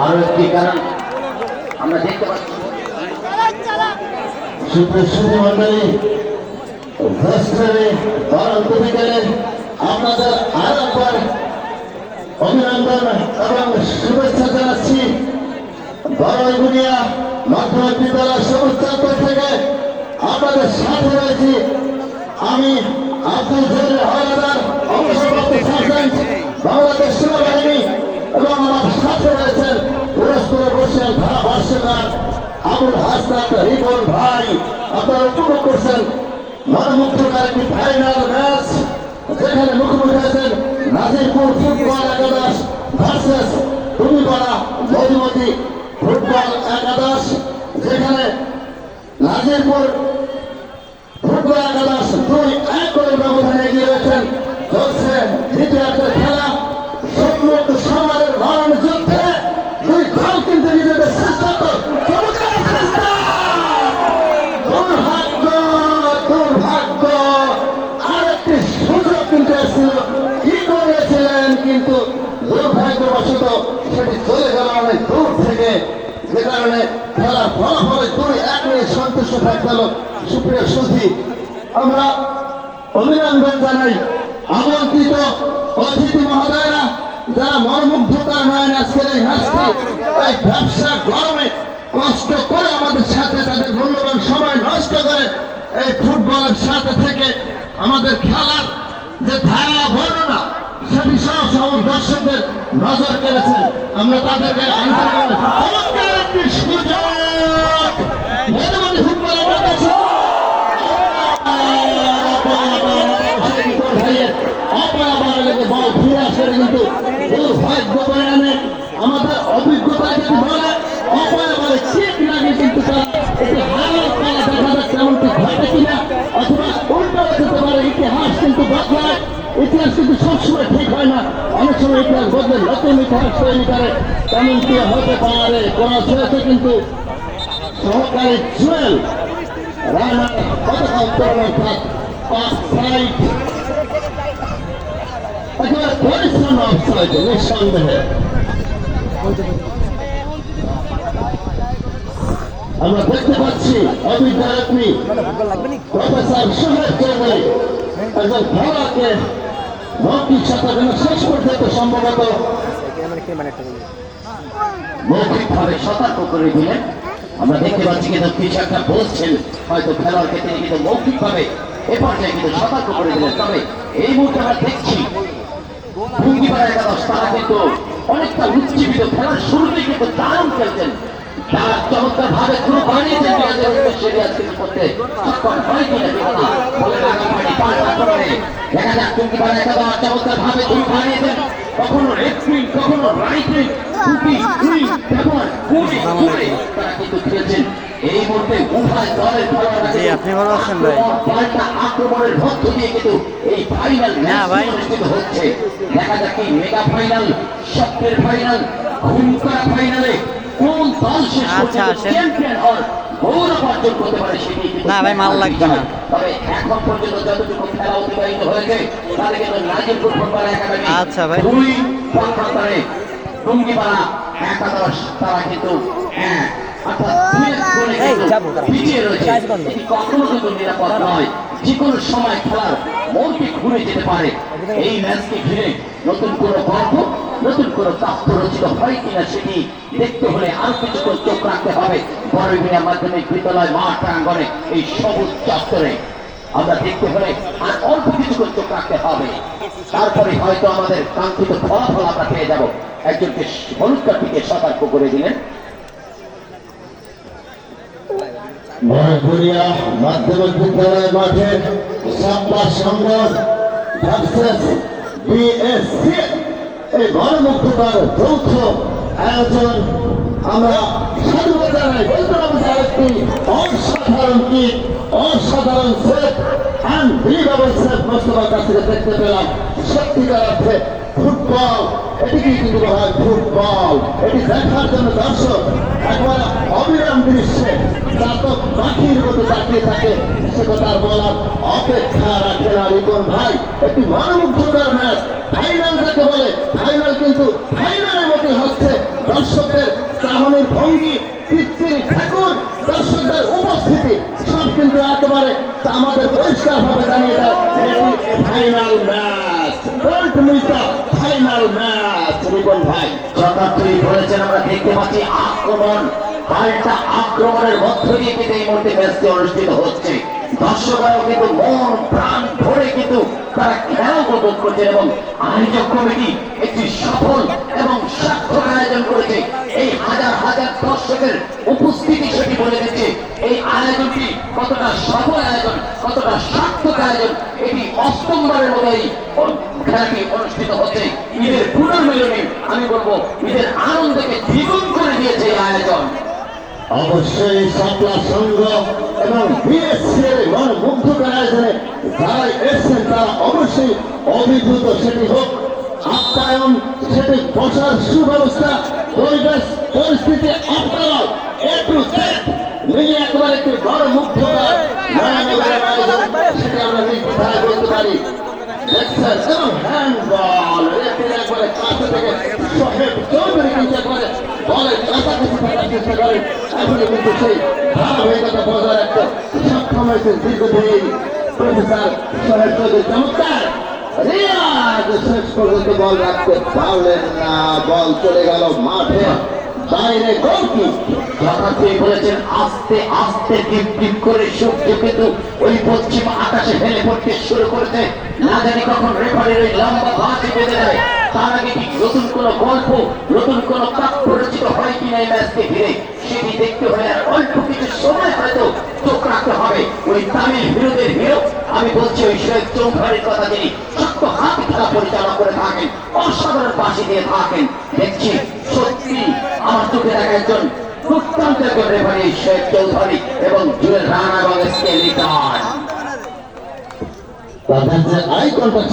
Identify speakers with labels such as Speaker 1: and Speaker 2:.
Speaker 1: আরো একটি কারণ আমরা দেখতে পাচ্ছি সুপ্রসিদ্ধ মন্ডলী বিকেলের আপনাদের আর একবার অভিনন্দন এবং শুভেচ্ছা জানাচ্ছি। বড়গুনিয়া মাধ্যমিক বিদ্যালয় সবুজ চত্বর থেকে আপনাদের সাথে রয়েছি আমি আব্দুল জলিল হাওলাদার, অবসরপ্রাপ্ত সার্জেন্ট, বাংলাদেশ সেনাবাহিনী, এবং আমার সাথে রয়েছেন পুরস্কার বসেন ধারাভাষ্যকার আবুল হাসনাত রিপন ভাই। আপনারা উপভোগ করছেন মনোমুগ্ধকর একটি ফাইনাল ম্যাচ, যেখানে মুখোমুখি হয়েছেন নাজিরপুর ফুটবল একাদশ ভার্সেস টুমিপাড়া মধুমতি ফুটবল একাদশ, যেখানে নাজিরপুর ফুটবল একাদশ 2-1 গোলের ব্যবধানে এগিয়ে রয়েছেন। চলছে দ্বিতীয় খেলা, সম্মুখ সমাজের মরণ যুদ্ধে দুই দল কিন্তু নিজেদের শ্রেষ্ঠত্ব দুর্ভাগ্য আরেকটি সুযোগ কিন্তু এসেছিল, কি করেছিলেন, কিন্তু দুর্ভাগ্যবশত সেটি চলে গেল অনেক দূর থেকে, যে কারণে খেলার ফলাফলে 2-1 নিয়ে সন্তুষ্ট থাকতে হলো। সুপ্রিয় সুধী, আমরা অভিনন্দন জানাই আমন্ত্রিত অতিথি মহোদয়রা, যারা মনোমুগ্ধকর নয় আজকের এই ম্যাচটি এই ব্যবসা গরমে কষ্ট করে আমাদের সাথে তাদের মূল্যবান সময় নষ্ট করে এই ফুটবলের সাথে থেকে আমাদের খেলার যে ধারা বর্ণনা সেটি সহ দর্শকদের নজর কেড়েছেন। আমরা তাদেরকে চমৎকার একটি সুযোগ মধুমতি ফুটবল বল ফিরে আসে, কিন্তু দুর্ভাগ্য পরিণামে আমাদের অভিজ্ঞতা যদি বলে অপরাবারে চেক লাগে, কিন্তু তারা এটি হারার পালা দেখা যাচ্ছে এমনটি ঘটে কিনা, অথবা উল্টো হতে পারে। ইতিহাস কিন্তু বদলায়, ইতিহাস কিন্তু সবসময় ঠিক হয় না, অনেক সময় ইতিহাস বদলে নতুন ইতিহাস তৈরি করে, তেমনটি হতে পারে। কোন ছেলেতে কিন্তু সহকারী জুয়েল রানা পতাকা উত্তোলন অর্থাৎ অফসাইড, একেবারে পরিচ্ছন্ন অফসাইড নিঃসন্দেহে। আমরা দেখতে পাচ্ছি অবিদ্যারত্নী প্রফেসর সোহেব চৌধুরী একজন খেলাকে মৌখিক শতকের শেষ পর্যন্ত সম্ভবত মৌখিকভাবে সতর্ক করে দিলেন। আমরা দেখতে পাচ্ছি কিন্তু কিছু একটা বলছেন, হয়তো খেলোয়াড়কে তিনি কিন্তু মৌখিকভাবে এ পর্যায়ে কিন্তু সতর্ক করে দিলেন। তবে এই মুহূর্তে আমরা দেখছি টুমিপাড়া একাদশ তারা কিন্তু অনেকটা উজ্জীবিত, খেলার শুরুতেই কিন্তু দারুণ খেলছেন, তারা চমৎকার ভাবে শুরু বানিয়েছেন, করতে সক্ষম হয় কিনা দেখা যাক টুমিপাড়া একাদশ চমৎকার ভাবে শুরু বানিয়েছেন, কখনো লেফট উইং কখনো রাইট উইং ব্যবহার করে তারা কিন্তু খেলছেন। এই মুহূর্তে উভয় দলের আক্রমণের মধ্য দিয়ে কিন্তু এই ফাইনাল অনুষ্ঠিত হচ্ছে। দেখা যাক কি মেগা ফাইনাল, স্বপ্নের ফাইনাল, ঘুম করা ফাইনালে কোন দল শেষ চ্যাম্পিয়ন হওয়ার গৌরব অর্জন করতে পারে সেটি না ভাই, মাল লাগবে না। তবে এখন পর্যন্ত যতটুকু খেলা অতিবাহিত হয়েছে তাহলে কিন্তু নাজিরপুর ফুটবল একাডেমি দুই পক্ষান্তরে টুঙ্গিপাড়া একাদশ তারা কিন্তু কখনো কিন্তু নিরাপদ নয়, যে কোনো সময় খেলার মনকে ঘুরে যেতে পারে। এই ম্যাচকে ঘিরে নতুন কোনো গল্প, নতুন কোনো তথ্য রচিত হয় কিনা সেটি দেখতে হলে আরো কিছুক্ষণ চোখ রাখতে হবে বড়গুনিয়া মাধ্যমিক বিদ্যালয় মাঠ প্রাঙ্গণে এই সবুজ চত্বরে। আমরা দেখতে হলে আর অল্প কিছুক্ষণ চোখ রাখতে হবে, তারপরে হয়তো আমাদের কাঙ্ক্ষিত ফলাফল আমরা পেয়ে যাব। একজনকে হলুদ কার্ডটিকে সতর্ক করে দিলেন। বড়গুনিয়া মাধ্যমিক বিদ্যালয় মাঠে সাপ্তাহ সংঘ ভার্সেস বিএসসি এই গণমুক্ততার যৌথ আয়োজন। আমরা সাধুবাদ জানাই, বলতে হবে একটি অসাধারণ কিট, অসাধারণ সেট, আনবিলিভেবল সেট মোস্তফার কাছ থেকে দেখতে পেলাম। সত্যিকার অর্থে ফুটবল, এটিকে কিন্তু বলা হয় ফুটবল, এটি দেখার জন্য দর্শক একবারে অবিরাম দৃশ্যে চাতক পাখির মতো তাকিয়ে থাকে, সে কথা বলার অপেক্ষা রাখে না। রিপন ভাই, একটি মনোমুগ্ধকর ম্যাচ, ফাইনাল যাকে বলে ফাইনাল কিন্তু ফাইনালের মতো হচ্ছে। দর্শকদের ভঙ্গি, কীর্তির ঠাকুর, দর্শকদের উপস্থিতি সব কিন্তু একেবারে আমাদের পরিষ্কারভাবে জানিয়ে দেয় final match, final match. Ripon ভাই
Speaker 2: যথার্থই বলেছেন, আমরা দেখতে পাচ্ছি আক্রমণ, পাল্টা আক্রমণের মধ্য দিয়ে কিন্তু এই মুহূর্তে ম্যাচটি অনুষ্ঠিত হচ্ছে। দর্শকরাও কিন্তু মন প্রাণ ভরে কিন্তু তারা খেলা উপভোগ করছেন এবং আয়োজক কমিটি একটি সফল এবং সার্থক আয়োজন করেছে। এই হাজার হাজার দর্শকের উপস্থিতি সেটি বলে দিচ্ছে এই আয়োজনটি কতটা সফল আয়োজন, কতটা সার্থক আয়োজন। এটি অষ্টমবারের মতো এই খেলাটি অনুষ্ঠিত হচ্ছে। ঈদের পুনর্মিলনী, আমি বলবো ঈদের আনন্দকে দ্বিগুণ করে দিয়েছে এই আয়োজন।
Speaker 1: অবশ্যই সাপলা সংঘ এবং বিএসসির মনোমুগ্ধকর আয়োজনে যারা এসছেন তারা অবশ্যই অভিভূত, সেটি হোক আপ্যায়ন, সেটি বসার সুব্যবস্থা, পরিবেশ পরিস্থিতি, আপনারা একটু মিলিয়ে একেবারে একটি বড় মুগ্ধকর নয়নগরের আয়োজন, সেটি আমরা নির্দ্বিধায় বলতে পারি। দেখছেন এবং হ্যান্ডবল একবারে কাছে থেকে সোহেব চৌধুরী কিন্তু একবারে বলের কাছাকাছি থাকার চেষ্টা করেন। এখনো কিন্তু সেই ধারাবাহিকতা বজায় রাখতে সক্ষম হয়েছেন দীর্ঘদিন প্রফেসর সোহেব চৌধুরী। চমৎকার রিয়াজ শেষ পর্যন্ত বল রাখতে পারলেন না, বল চলে গেল মাঠে বাইরে। গোলকি
Speaker 2: যথার্থই বলেছেন, আস্তে আস্তে টিপ টিপ করে সূর্য কিন্তু ওই পশ্চিম আকাশে ফেলে পড়তে শুরু করেছে। না জানি কখন রেফারির ওই লম্বা বাঁশি বেঁধে দেয়, তার আগে ঠিক নতুন কোন গল্প, নতুন কোন কাব্য রচিত হয় কিনা এই ম্যাচকে ঘিরে সেটি দেখতে হলে আর অল্প কিছু সময় হয়তো চোখ রাখতে হবে। ওই তামিল হিরোদের হিরো, আমি বলছি ওই শহীদ চৌধুরীর কথা, যিনি শক্ত হাত খেলা পরিচালনা করে থাকেন, অসাধারণ বাঁশি দিয়ে থাকেন। দেখছি সত্যি আমার চোখে দেখা একজন দুর্দান্ত একজন রেফারি শহীদ চৌধুরী এবং জুয়েল রানা এবং এসকে লিটন।
Speaker 1: তাদের যে আই কন্ট্যাক্ট